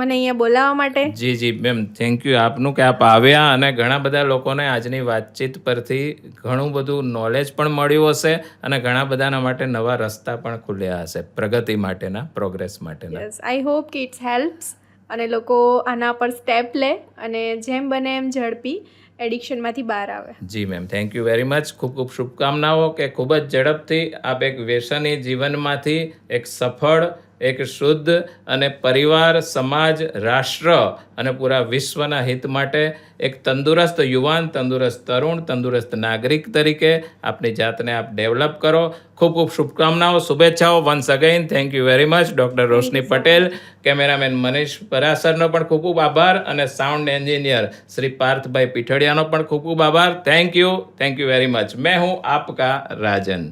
Speaker 2: મને અહીંયા બોલાવવા માટે.
Speaker 1: જી મેમ, થેન્ક યુ આપનું કે આપ આવ્યા, અને ઘણા બધા લોકોને આજની વાતચીત પરથી ઘણું બધું નોલેજ પણ મળ્યું હશે અને ઘણા બધાના માટે નવા રસ્તા પણ ખુલ્યા હશે પ્રગતિ માટેના, પ્રોગ્રેસ માટેના.
Speaker 2: યસ, આઈ હોપ કે ઇટ્સ હેલ્પ્સ અને લોકો આના પર સ્ટેપ લે અને જેમ બને એમ ઝડપી એડિક્શનમાંથી બહાર આવે.
Speaker 1: જી ma'am, thank you very much. ખૂબ ખૂબ શુભકામનાઓ કે ખૂબ જ ઝડપથી આપ એક વ્યસની જીવનમાંથી એક સફળ, એક શુદ્ધ અને પરિવાર, સમાજ, રાષ્ટ્ર અને પૂરા વિશ્વના હિત માટે એક તંદુરસ્ત યુવાન, તંદુરસ્ત તરુણ, તંદુરસ્ત નાગરિક તરીકે આપની જાતને આપ ડેવલપ કરો. ખૂબ ખૂબ શુભકામનાઓ, શુભેચ્છાઓ. Once again thank you very much. Doctor Roshni Patel, cameraman Manish પરાસરનો પણ ખૂબ ખૂબ આભાર, અને સાઉન્ડ એન્જિનિયર શ્રી પાર્થભાઈ પીઠડિયાનો પણ ખૂબ ખૂબ આભાર. Thank you very much. મેં હું આપકા રાજન.